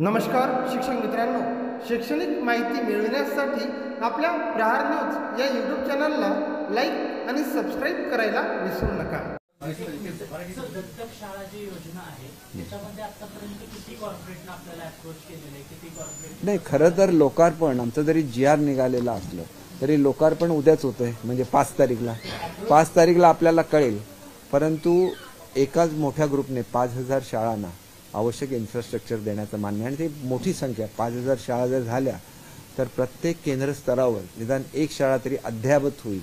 नमस्कार शिक्षक मित्रांनो, शैक्षणिक माहिती मिळविण्यासाठी आपल्या प्रहार न्यूज या यूट्यूब चॅनलला लाईक आणि सबस्क्राईब करायला विसरू नका. दत्तक शाळा जी योजना आहे त्याच्यामध्ये आतापर्यंत किती कॉर्पोरेटने आपल्याला अप्रोच केलेले आहे, किती कॉर्पोरेट? नाही, खरं तर लोकार्पण आमचं जरी GR निघालेला असलं तरी लोकार्पण उद्याच होतंय, म्हणजे 5 तारीखला आपल्याला कळेल. परंतु एकाच मोठ्या ग्रुपने 5000 शाळांना आवश्यक इन्फ्रास्ट्रक्चर देण्याचं मान्य, आणि ती मोठी संख्या 5000 शाळा जर झाल्या तर प्रत्येक केंद्र स्तरावर निदान एक शाळा तरी अद्ययावत होईल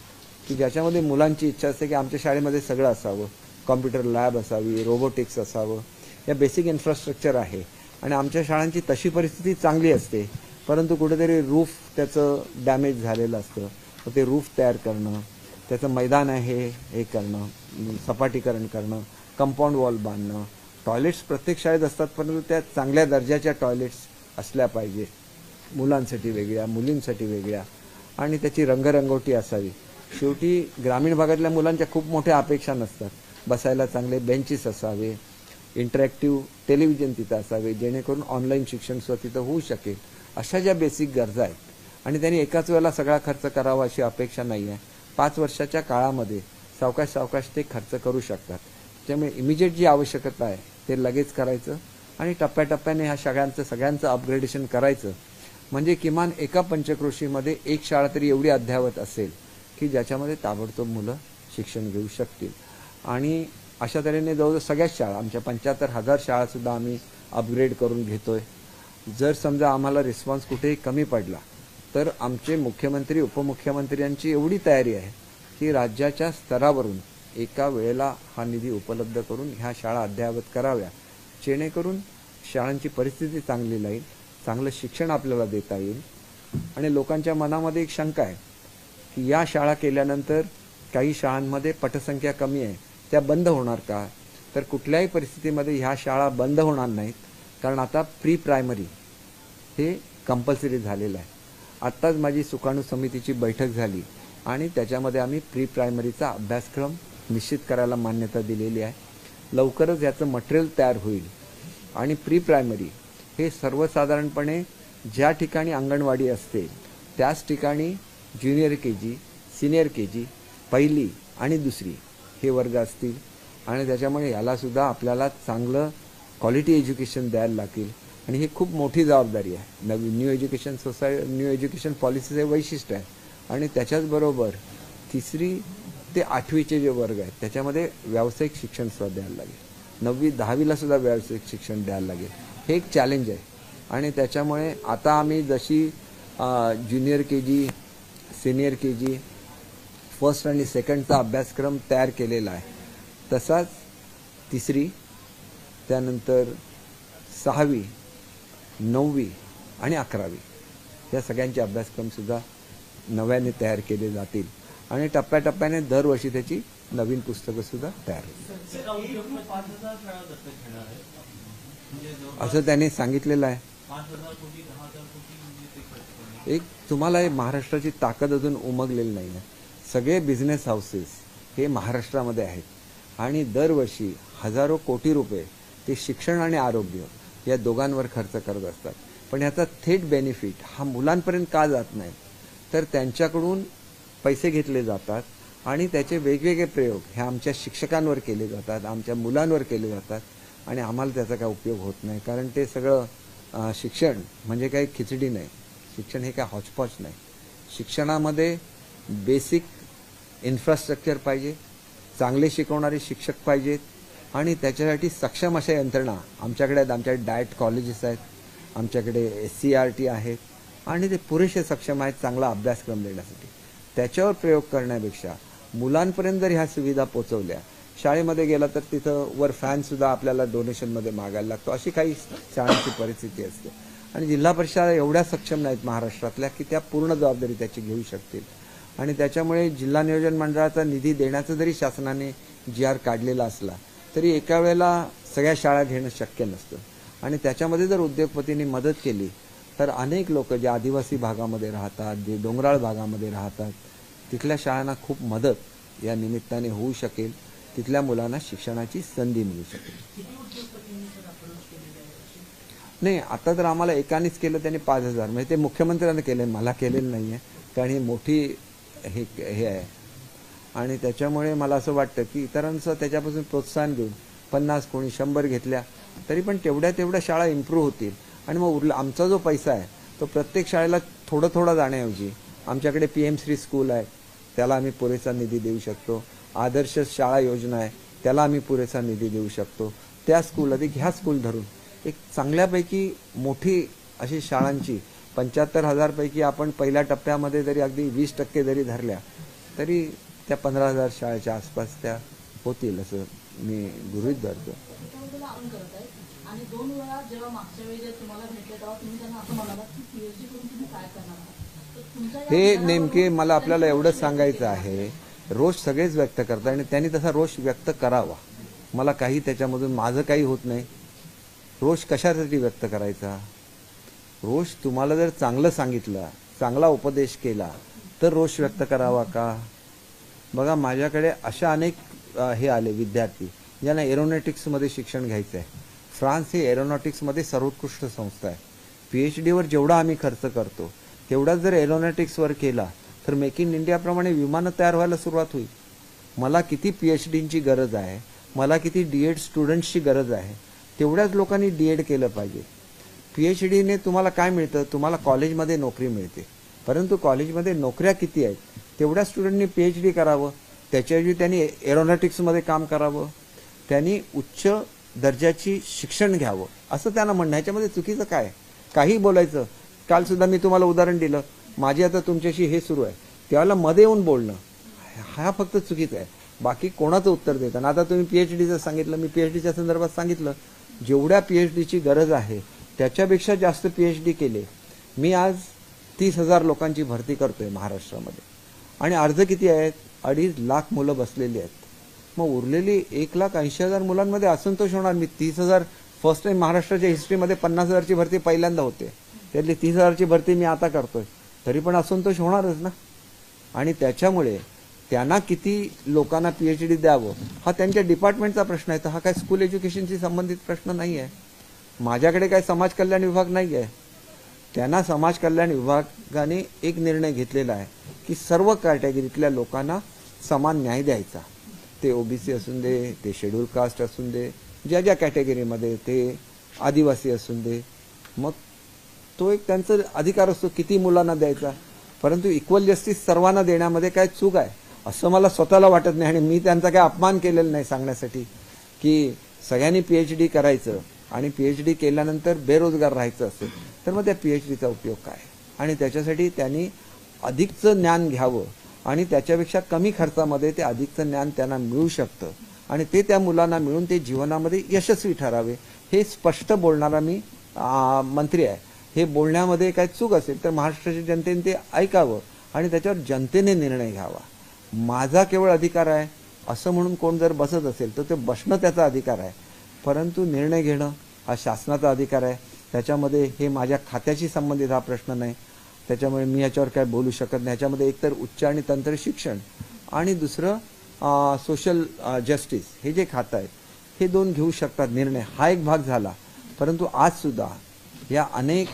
की ज्याच्यामध्ये मुलांची इच्छा असते की आमच्या शाळेमध्ये सगळं असावं, कॉम्प्युटर लॅब असावी, रोबोटिक्स असावं, या बेसिक इन्फ्रास्ट्रक्चर आहे. आणि आमच्या शाळांची तशी परिस्थिती चांगली असते, परंतु कुठेतरी रूफ त्याचं डॅमेज झालेलं असतं, तर ते रूफ तयार करणं, त्याचं मैदान आहे हे करणं, सपाटीकरण करणं, कंपाऊंड वॉल बांधणं, टॉयलेट्स प्रत्येक शाळेत असतात परंतु त्या चांगल्या दर्जाच्या टॉयलेट्स असल्या पाहिजे, मुलांसाठी वेगळ्या मुलींसाठी वेगळ्या, आणि त्याची रंगरंगोटी असावी. शेवटी ग्रामीण भागातल्या मुलांच्या खूप मोठ्या अपेक्षा नसतात. बसायला चांगले बेंचेस असावे, इंटरॅक्टिव्ह टेलिव्हिजन तिथं असावे जेणेकरून ऑनलाईन शिक्षण तिथं होऊ शकेल. अशा ज्या बेसिक गरजा आहेत, आणि त्यांनी एकाच वेळेला सगळा खर्च करावा अशी अपेक्षा नाही आहे. 5 वर्षाच्या काळामध्ये सावकाश सावकाश ते खर्च करू शकतात. त्यामुळे इमिजिएट जी आवश्यकता आहे ते लगेच करायचं आणि टप्प्याटप्प्याने ह्या सगळ्यांचं अपग्रेडेशन करायचं, म्हणजे किमान एका पंचक्रोशीमध्ये एक शाळा तरी एवढी अद्ययावत असेल की ज्याच्यामध्ये ताबडतोब मुलं शिक्षण घेऊ शकतील. आणि अशा तऱ्हेने जवळजवळ सगळ्याच शाळा, आमच्या 75,000 शाळासुद्धा आम्ही अपग्रेड करून घेतोय. जर समजा आम्हाला रिस्पॉन्स कुठेही कमी पडला तर आमचे मुख्यमंत्री उपमुख्यमंत्री यांची एवढी तयारी आहे की राज्याच्या स्तरावरून एका वेळेला हा निधी उपलब्ध करून ह्या शाळा अद्ययावत कराव्या, जेणेकरून शाळांची परिस्थिती चांगली राहील, चांगलं शिक्षण आपल्याला देता येईल. आणि लोकांच्या मनामध्ये एक शंका आहे की या शाळा केल्यानंतर काही शाळांमध्ये पटसंख्या कमी आहे, त्या बंद होणार का? तर कुठल्याही परिस्थितीमध्ये ह्या शाळा बंद होणार नाहीत, कारण आता प्री प्रायमरी हे कंपल्सरी झालेलं आहे. आत्ताच माझी सुकाणू समितीची बैठक झाली आणि त्याच्यामध्ये आम्ही प्री प्रायमरीचा अभ्यासक्रम निश्चित करायला मान्यता दिलेली आहे. लवकरच याचं मटेरियल तयार होईल आणि प्री प्रायमरी हे सर्वसाधारणपणे ज्या ठिकाणी अंगणवाडी असते त्याच ठिकाणी ज्युनियर KG, सिनियर KG, पहिली आणि दुसरी हे वर्ग असतील. आणि त्याच्यामुळे यालासुद्धा आपल्याला चांगलं क्वालिटी एज्युकेशन द्यायला लागेल, आणि ही खूप मोठी जबाबदारी आहे. न्यू एज्युकेशन पॉलिसीचं वैशिष्ट्य आहे. आणि त्याच्याचबरोबर 3री ते 8वीचे जे वर्ग आहेत त्याच्यामध्ये व्यावसायिक शिक्षण सुद्धा द्यायला लागेल, 9वी 10वीला सुद्धा व्यावसायिक शिक्षण द्यायला लागेल. हे एक चॅलेंज आहे. आणि त्याच्यामुळे आता आम्ही जशी junior KG, senior KG, first आणि सेकंडचा अभ्यासक्रम तयार केलेला आहे, तसाच 3री, त्यानंतर 6वी, 9वी आणि 11वी या सगळ्यांचे अभ्यासक्रमसुद्धा नव्याने तयार केले जातील. आणि टप्प्याटप्प्याने दरवर्षी त्याची नवीन पुस्तकंसुद्धा तयार होतील असं त्यांनी सांगितलेलं आहे. एक तुम्हाला महाराष्ट्राची ताकद अजून उमगलेली नाही आहे. सगळे बिझनेस हाऊसेस हे महाराष्ट्रामध्ये आहेत आणि दरवर्षी हजारो कोटी रुपये ते शिक्षण आणि आरोग्य या दोघांवर खर्च करत असतात. पण याचा थेट बेनिफिट हा मुलांपर्यंत का जात नाही? तर त्यांच्याकडून पैसे घेतले जातात आणि त्याचे वेगवेगळे प्रयोग हे आमच्या शिक्षकांवर केले जातात, आमच्या मुलांवर केले जातात, आणि आम्हाला त्याचा काय उपयोग होत नाही. कारण ते सगळं शिक्षण म्हणजे काही खिचडी नाही, शिक्षण हे काय हॉचपॉच नाही. शिक्षणामध्ये बेसिक इन्फ्रास्ट्रक्चर पाहिजे, चांगले शिकवणारे शिक्षक पाहिजेत, आणि त्याच्यासाठी सक्षम अशा यंत्रणा आमच्याकडे आहेत. आमच्याकडे डायट कॉलेजेस आहेत, आमच्याकडे SCRT आहेत, आणि ते पुरेसे सक्षम आहेत चांगला अभ्यासक्रम देण्यासाठी. त्याच्यावर प्रयोग करण्यापेक्षा मुलांपर्यंत जर ह्या सुविधा पोचवल्या, शाळेमध्ये गेला तर तिथं वर फॅनसुद्धा आपल्याला डोनेशनमध्ये मागायला लागतो, अशी काही शाळांची परिस्थिती असते. आणि जिल्हा परिषदा एवढ्या सक्षम नाहीत महाराष्ट्रातल्या की त्या पूर्ण जबाबदारी त्याची घेऊ शकतील. आणि त्याच्यामुळे जिल्हा नियोजन मंडळाचा निधी देण्याचा जरी शासनाने GR काढलेला असला तरी एका वेळेला सगळ्या शाळा घेणं शक्य नसतं. आणि त्याच्यामध्ये जर उद्योगपतींनी मदत केली तर अनेक लोक जे आदिवासी भागामध्ये राहतात, जे डोंगराळ भागामध्ये राहतात, तिथल्या शाळांना खूप मदत या निमित्ताने होऊ शकेल, तिथल्या मुलांना शिक्षणाची संधी मिळू शकेल. नाही, आता तर आम्हाला एकानेच केलं, त्याने 5,000, म्हणजे ते मुख्यमंत्र्याने केले, मला केलेलं नाही आहे, कारण ही मोठी हे आहे. आणि त्याच्यामुळे मला असं वाटतं की इतरांचं त्याच्यापासून प्रोत्साहन घेऊन 50, कोणी 100 घेतल्या तरी पण तेवढ्या शाळा इम्प्रूव्ह होतील. आणि मग उरला आमचा जो पैसा आहे तो प्रत्येक शाळेला थोडा जाण्याऐवजी आमच्याकडे PM श्री स्कूल आहे, त्याला आम्ही पुरेसा निधी देऊ शकतो. आदर्श शाळा योजना आहे, त्याला आम्ही पुरेसा निधी देऊ शकतो. त्या स्कूल अधिक ह्या स्कूल धरून एक चांगल्यापैकी मोठी अशी शाळांची 75,000 पैकी आपण पहिल्या टप्प्यामध्ये जरी अगदी 20% जरी धरल्या तरी त्या 15,000 शाळेच्या आसपास त्या होतील असं मी गृहीत धरतो. आणि 2 वेळा जेव्हा मागच्या वेळी जे तुम्हाला भेटले तेव्हा तुम्ही त्यांना असं म्हणालात की PhD करून तुम्ही काय करणार आहात, तर तुमच्या हे नेमके मला आपल्याला एवढंच सांगायचं आहे. रोष सगळेच व्यक्त करतात आणि त्यांनी तसा रोष व्यक्त करावा. मला काही त्याच्यामधून माझं काही होत नाही. रोष कशासाठी व्यक्त करायचा? रोष तुम्हाला जर चांगलं सांगितलं, चांगला उपदेश केला तर रोष व्यक्त करावा का? बघा, माझ्याकडे अशा अनेक हे आले विद्यार्थी ज्यांना एरोनॉटिक्समध्ये शिक्षण घ्यायचं आहे. फ्रान्स ही एरोनॉटिक्समध्ये सर्वोत्कृष्ट संस्था आहे. PhDवर जेवढा आम्ही खर्च करतो तेवढाच जर एरोनॉटिक्सवर केला तर मेक इन इंडियाप्रमाणे विमानं तयार व्हायला सुरुवात होईल. मला किती PhDची गरज आहे, मला किती D.Ed स्टुडंट्सची गरज आहे, तेवढ्याच लोकांनी D.Ed केलं पाहिजे. PhDने तुम्हाला काय मिळतं? तुम्हाला कॉलेजमध्ये नोकरी मिळते, परंतु कॉलेजमध्ये नोकऱ्या किती आहेत? तेवढ्या स्टुडंटनी PhD करावं, त्याच्याऐवजी त्यांनी एरोनॉटिक्समध्ये काम करावं, त्यांनी उच्च दर्जाची शिक्षण घ्यावं असं त्यांना म्हणणं. ह्याच्यामध्ये चुकीचं काय? काही बोलायचं. काल सुद्धा मी तुम्हाला उदाहरण दिलं, माझी आता तुमच्याशी हे सुरू आहे, त्यावेळेला मध्ये येऊन बोलणं हा फक्त चुकीचं आहे. बाकी कोणाचं उत्तर देताना आता तुम्ही PhDचं सांगितलं, मी PhDच्या संदर्भात सांगितलं, जेवढ्या PhDची गरज आहे त्याच्यापेक्षा जास्त PhD केले. मी आज 30,000 लोकांची भरती करतोय महाराष्ट्रामध्ये आणि अर्ज किती आहेत? 2.5 लाख मुलं बसलेली आहेत. मग उरलेली 1,80,000 मुलांमध्ये असंतोष होणार. मी 30,000 फर्स्ट टाइम महाराष्ट्राच्या हिस्ट्रीमध्ये 50,000ची भरती पहिल्यांदा होते, त्यातली 30,000ची भरती मी आता करतोय, तरी पण असंतोष होणारच ना. आणि त्याच्यामुळे त्यांना किती लोकांना PhD द्यावं हा त्यांच्या डिपार्टमेंटचा प्रश्न आहे. तर हा काय स्कूल एज्युकेशनशी संबंधित प्रश्न नाही आहे. माझ्याकडे काय समाज कल्याण विभाग नाही आहे. त्यांना समाज कल्याण विभागाने एक निर्णय घेतलेला आहे की सर्व कॅटेगरीतल्या लोकांना समान न्याय द्यायचा. ते OBC असून दे, ते शेड्यूल कास्ट असून दे, ज्या ज्या कॅटेगरीमध्ये, ते आदिवासी असून दे. मग तो एक त्यांचा अधिकार असतो किती मुलांना द्यायचा. परंतु इक्वल जस्टिस सर्वांना देण्यामध्ये काय चूक आहे असं मला स्वतःला वाटत नाही. आणि मी त्यांचा काय अपमान केलेला नाही सांगण्यासाठी की सगळ्यांनी PhD करायचं आणि PhD केल्यानंतर बेरोजगार राहायचं असेल तर मग त्या PhDचा उपयोग काय? आणि त्याच्यासाठी त्यांनी अधिकचं ज्ञान घ्यावं आणि त्याच्यापेक्षा कमी खर्चामध्ये ते अधिकचं ज्ञान त्यांना मिळू शकतं आणि ते त्या मुलांना मिळून ते जीवनामध्ये यशस्वी ठरावे. हे स्पष्ट बोलणारा मी मंत्री आहे. हे बोलण्यामध्ये काय चूक असेल तर महाराष्ट्राच्या जनतेने ते ऐकावं आणि त्याच्यावर जनतेने निर्णय घ्यावा. माझा केवळ अधिकार आहे असं म्हणून कोण जर बसत असेल तर ते बसणं त्याचा अधिकार आहे, परंतु निर्णय घेणं हा शासनाचा अधिकार आहे. त्याच्यामध्ये हे माझ्या खात्याशी संबंधित हा प्रश्न नाही, त्याच्यामुळे मी याच्यावर काय बोलू शकत नाही. याच्यामध्ये एकतर उच्च आणि तंत्र शिक्षण आणि दुसरं सोशल जस्टिस हे जे खातं आहे हे दोन घेऊ शकतात निर्णय, हा एक भाग झाला. परंतु आजसुद्धा या अनेक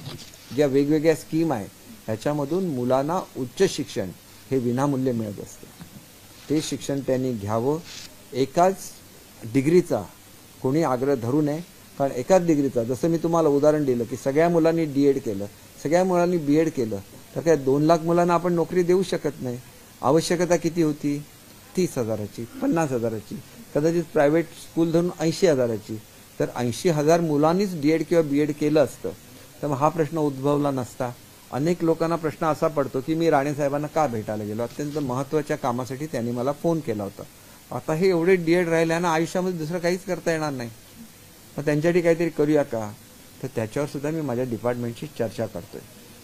ज्या वेगवेगळ्या स्कीम आहेत ह्याच्यामधून मुलांना उच्च शिक्षण हे विनामूल्य मिळत असतं. ते शिक्षण त्यांनी घ्यावं. एकाच डिग्रीचा कोणी आग्रह धरू नये, कारण एकाच डिग्रीचा, जसं मी तुम्हाला उदाहरण दिलं की सगळ्या मुलांनी D.Ed केलं, सगळ्या मुलांनी B.Ed केलं तर काय 2 लाख मुलांना आपण नोकरी देऊ शकत नाही. आवश्यकता किती होती? 30,000ची, 50,000ची, कदाचित प्रायव्हेट स्कूल धरून 80,000ची. तर 80,000 मुलांनीच D.Ed किंवा B.Ed केलं असतं तर मग हा प्रश्न उद्भवला नसता. अनेक लोकांना प्रश्न असा पडतो की मी राणे साहेबांना का भेटायला गेलो, अत्यंत महत्त्वाच्या कामासाठी त्यांनी मला फोन केला होता. आता हे एवढे D.Ed राहिल्यानं आयुष्यामध्ये दुसरं काहीच करता येणार नाही, मग त्यांच्यासाठी काहीतरी करूया का? तर त्याच्यावर सुद्धा मी माझ्या डिपार्टमेंटशी चर्चा करतोय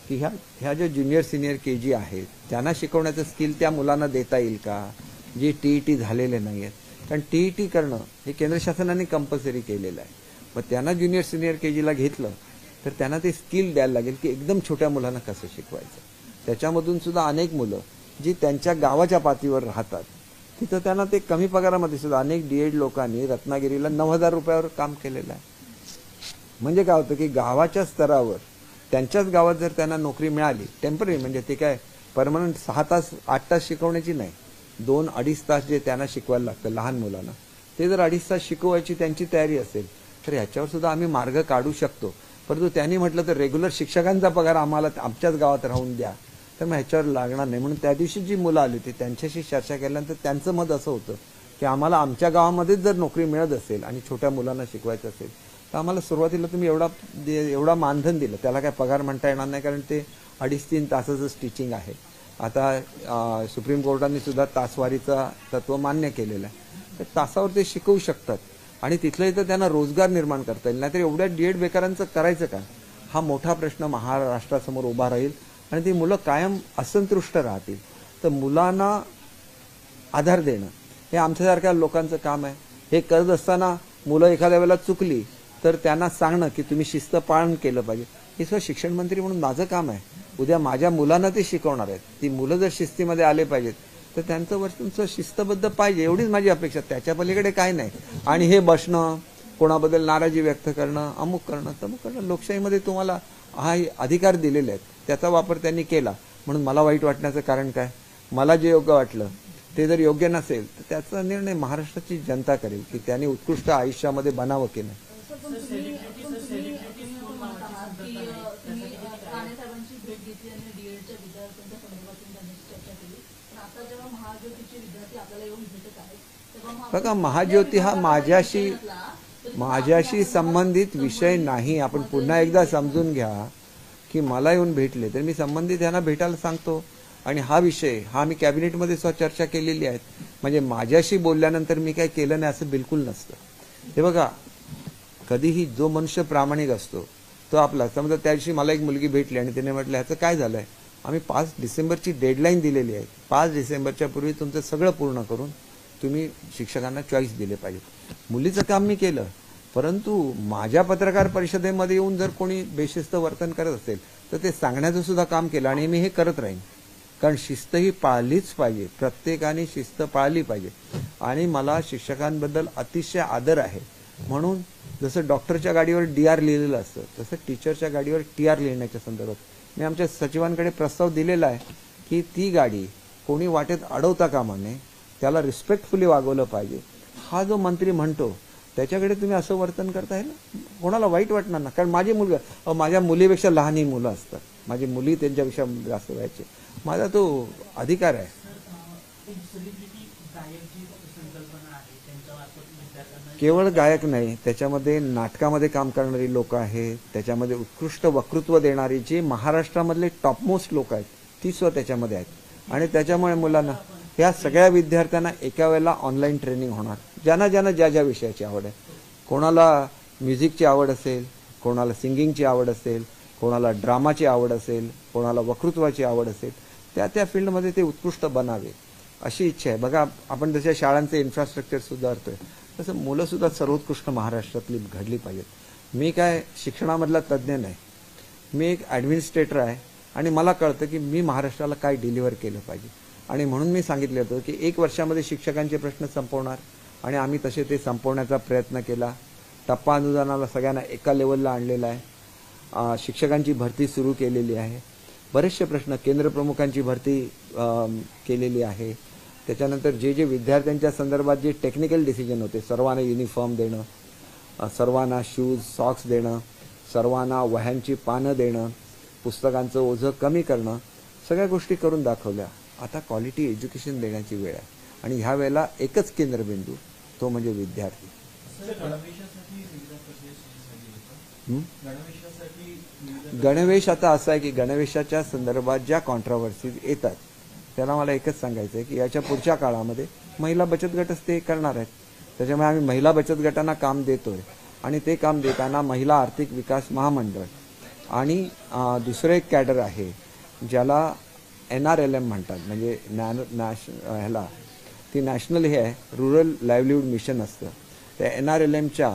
की ह्या ज्या ज्युनियर सिनियर KG आहेत त्यांना शिकवण्याचं स्किल त्या मुलांना देता येईल का जे TET झालेले नाही आहेत. कारण TET करणं हे केंद्र शासनाने कंपल्सरी केलेलं आहे. मग त्यांना ज्युनियर सिनियर KGला घेतलं तर त्यांना ते स्किल द्यायला लागेल की एकदम छोट्या मुलांना कसं शिकवायचं. त्याच्यामधून सुद्धा अनेक मुलं जी त्यांच्या गावाच्या पातळीवर राहतात तिथं त्यांना ते कमी पगारामध्ये सुद्धा अनेक D.Ed लोकांनी रत्नागिरीला 9,000 रुपयावर काम केलेलं आहे. म्हणजे काय होतं की गावाच्या स्तरावर त्यांच्याच गावात जर त्यांना नोकरी मिळाली टेम्पररी, म्हणजे ते काय परमनंट 6 तास 8 तास शिकवण्याची नाही, 2-2.5 तास जे त्यांना शिकवायला लागतं लहान मुलांना, ते जर 2.5 तास शिकवायची त्यांची तयारी असेल तर ह्याच्यावर सुद्धा आम्ही मार्ग काढू शकतो. परंतु त्यांनी म्हटलं तर रेग्युलर शिक्षकांचा पगार आम्हाला आमच्याच गावात राहून द्या, तर मग ह्याच्यावर लागणार नाही. म्हणून त्या दिवशी जी मुलं आली होती त्यांच्याशी चर्चा केल्यानंतर त्यांचं मत असं होतं की आम्हाला आमच्या गावामध्येच जर नोकरी मिळत असेल आणि छोट्या मुलांना शिकवायचं असेल तर आम्हाला सुरुवातीला तुम्ही एवढा मानधन दिलं, त्याला काय पगार म्हणता येणार नाही, कारण ते 2.5-3 तासाचंच टीचिंग आहे. आता सुप्रीम कोर्टाने सुद्धा तासवारीचं तत्व मान्य केलेलं आहे, तर तासावर ते शिकवू शकतात आणि तिथल्या इथं त्यांना रोजगार निर्माण करता येईल. नाहीतर एवढ्या डीएड बेकारांचं करायचं का, हा मोठा प्रश्न महाराष्ट्रासमोर उभा राहील आणि ती मुलं कायम असंतुष्ट राहतील. तर मुलांना आधार देणं हे आमच्यासारख्या लोकांचं काम आहे. हे करत असताना मुलं एखाद्या वेळेला चुकली तर त्यांना सांगणं की तुम्ही शिस्त पालन केलं पाहिजे, हे सुद्धा शिक्षण मंत्री म्हणून माझं काम आहे. उद्या माझ्या मुलांना ते शिकवणार आहेत, ती मुलं जर शिस्तीमध्ये आले पाहिजेत तर त्यांचं वर्तन शिस्तबद्ध पाहिजे, एवढीच माझी अपेक्षा, त्याच्या पलीकडे काय नाही. आणि हे बसणं, कोणाबद्दल नाराजी व्यक्त करणं, अमुक करणं तमुक करणं, लोकशाहीमध्ये तुम्हाला हा अधिकार दिलेले आहेत, त्याचा वापर त्यांनी केला म्हणून मला वाईट वाटण्याचं कारण काय. मला जे योग्य वाटलं ते जर योग्य नसेल तर त्याचा निर्णय महाराष्ट्राची जनता करेल की त्यांनी उत्कृष्ट आयुष्यामध्ये बनावं की नाही. बघा, महाज्योती हा माझ्याशी संबंधित विषय नाही. आपण पुन्हा एकदा समजून घ्या की मला येऊन भेटले तर मी संबंधित यांना भेटायला सांगतो आणि हा विषय हा मी कॅबिनेटमध्ये चर्चा केलेली आहे. म्हणजे माझ्याशी बोलल्यानंतर मी काय केलं नाही असं बिलकुल नसतं. हे बघा, कधीही जो मनुष्य प्रामाणिक असतो तो आपला, समजा त्या दिवशी मला एक मुलगी भेटली आणि तिने म्हटलं ह्याचं काय झालंय, आम्ही 5 डिसेंबरची डेडलाईन दिलेली आहे, 5 डिसेंबरच्या पूर्वी तुमचं सगळं पूर्ण करून तुम्ही शिक्षकांना चॉईस दिले पाहिजे. मुलीचं काम मी केलं, परंतु माझ्या पत्रकार परिषदेमध्ये येऊन जर कोणी बेशिस्त वर्तन करत असेल तर ते सांगण्याचं सुद्धा काम केलं आणि मी हे करत राहीन. कारण शिस्त ही पाळलीच पाहिजे, प्रत्येकाने शिस्त पाळली पाहिजे. आणि मला शिक्षकांबद्दल अतिशय आदर आहे. म्हणून जसं डॉक्टरच्या गाडीवर DR लिहिलेलं असतं तसं टीचरच्या गाडीवर TR लिहिण्याच्या संदर्भात मी आमच्या सचिवांकडे प्रस्ताव दिलेला आहे की ती गाडी कोणी वाटेत अडवता कामा नये, त्याला रिस्पेक्टफुली वागवलं पाहिजे. हा जो मंत्री म्हणतो त्याच्याकडे तुम्ही असं वर्तन करताय ना, कोणाला वाईट वाटणार ना. कारण माझ्या मुलीपेक्षा लहानही मुलं असतात, माझी मुली त्यांच्यापेक्षा जास्त व्हायचे, माझा तो अधिकार आहे. केवळ गायक नाही, त्याच्यामध्ये नाटकामध्ये काम करणारी लोक आहेत, त्याच्यामध्ये उत्कृष्ट वक्तृत्व देणारी जी महाराष्ट्रामधले टॉपमोस्ट लोक आहेत ती सुद्धा त्याच्यामध्ये आहेत. आणि त्याच्यामुळे मुलांना, या सगळ्या विद्यार्थ्यांना एका वेळेला ऑनलाईन ट्रेनिंग होणार, ज्यांना ज्या विषयाची आवड आहे. कोणाला म्युझिकची आवड असेल, कोणाला सिंगिंगची आवड असेल, कोणाला ड्रामाची आवड असेल, कोणाला वक्तृत्वाची आवड असेल, त्या फील्डमध्ये ते उत्कृष्ट बनावे अशी इच्छा आहे. बघा, आपण जशा शाळांचं इन्फ्रास्ट्रक्चर सुधारतोय तसं मुलं सुद्धा सर्वोत्कृष्ट महाराष्ट्रातली घडली पाहिजेत. मी काय शिक्षणामधला तज्ज्ञ नाही, मी एक ॲडमिनिस्ट्रेटर आहे आणि मला कळतं की मी महाराष्ट्राला काय डिलिव्हर केलं पाहिजे. आणि म्हणून मी सांगितलं होतं की 1 वर्षामध्ये शिक्षकांचे प्रश्न संपवणार आणि आम्ही तसे ते संपवण्याचा प्रयत्न केला. टप्पा अनुदानाला सगळ्यांना एका लेवलला आणलेला आहे. शिक्षकांची भरती सुरू केलेली आहे. बरेचसे प्रश्न, केंद्रप्रमुखांची भरती केलेली आहे. त्याच्यानंतर जे विद्यार्थ्यांच्या संदर्भात जे टेक्निकल डिसिजन होते, सर्वांना युनिफॉर्म देणं, सर्वांना शूज सॉक्स देणं, सर्वांना वह्यांची पानं देणं, पुस्तकांचं ओझं कमी करणं, सगळ्या गोष्टी करून दाखवल्या. आता क्वालिटी एज्युकेशन देण्याची वेळ आहे आणि ह्या वेळेला एकच केंद्रबिंदू, तो म्हणजे विद्यार्थी. गणवेश आता असं आहे की गणवेशाच्या संदर्भात ज्या कॉन्ट्राव्हर्सीज येतात त्याला मला एकच सांगायचं आहे की याच्या पुढच्या काळामध्ये महिला बचत गटच ते करणार आहेत. त्याच्यामुळे आम्ही महिला बचत गटांना काम देतोय आणि ते काम देताना महिला आर्थिक विकास महामंडळ आणि दुसरं एक कॅडर आहे ज्याला NRLM म्हणतात, म्हणजे ह्याला ती नॅशनल हे आहे, रुरल लाईव्हलीहूड मिशन असतं. त्या NRLMच्या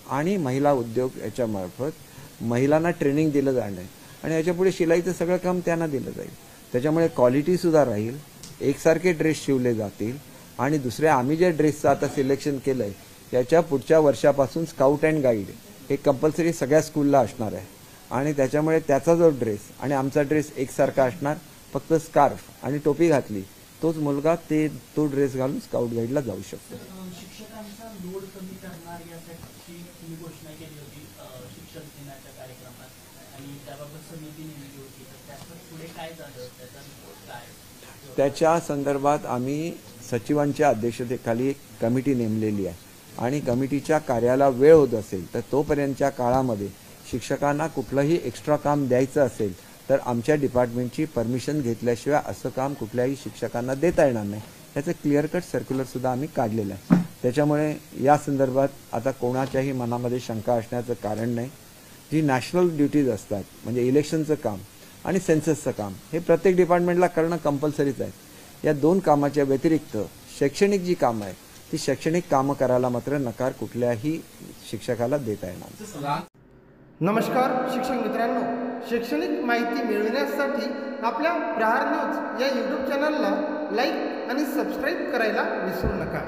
आणि महिला उद्योग याच्यामार्फत महिलांना ट्रेनिंग दिलं जाणं आहे आणि याच्यापुढे शिलाईचं सगळं काम त्यांना दिलं जाईल. त्याच्यामुळे क्वालिटीसुद्धा राहील, एकसारखे ड्रेस शिवले जातील आणि दुसऱ्या आम्ही ज्या ड्रेसचं आता सिलेक्शन केलं आहे याच्या पुढच्या वर्षापासून स्काउट अँड गाईड हे कंपल्सरी सगळ्या स्कूलला असणार आहे आणि त्याच्यामुळे त्याचा जो ड्रेस आणि आमचा ड्रेस एकसारखा असणार, फक्त स्कार्फ आणि टोपी घातली तोच मुलगा तो ड्रेस घालून स्काउट गाईडला जाऊ शकतो. शिक्षकांचा लोड कमी करणार यासाठी तुम्ही घोषणा केली होती शिक्षक दिनाच्या कार्यक्रमात आणि त्याबाबत समिती नेमली होती, तर त्याचं पुढे काय झालं, त्याचा रिपोर्ट काय? त्याच्या संदर्भात आम्ही सचिवांच्या अध्यक्षतेखाली एक कमिटी नेमलेली आहे आणि कमिटीच्या कार्याला वेळ होत असेल तर तोपर्यंतच्या काळामध्ये शिक्षकांना कुठलंही एक्स्ट्रा काम द्यायचं असेल तर आमच्या डिपार्टमेंटची परमिशन घेतल्याशिवाय असं काम कुठल्याही शिक्षकांना देता येणार नाही. त्याचं क्लिअर कट सर्क्युलरसुद्धा आम्ही काढलेलं आहे. त्याच्यामुळे या संदर्भात आता कोणाच्याही मनामध्ये शंका असण्याचं कारण नाही. जी नॅशनल ड्युटीज असतात म्हणजे इलेक्शनचं काम आणि सेन्ससचं काम हे प्रत्येक डिपार्टमेंटला करणं कंपल्सरीच आहे. या दोन कामाच्या व्यतिरिक्त शैक्षणिक जी कामं आहेत ती शैक्षणिक कामं करायला मात्र नकार कुठल्याही शिक्षकाला देता येणार नाही. नमस्कार शिक्षक मित्रांनो, शैक्षणिक माहिती मिळविण्यासाठी आपल्या प्रहार न्यूज या यूट्यूब चॅनलला लाईक आणि सबस्क्राईब करायला विसरू नका.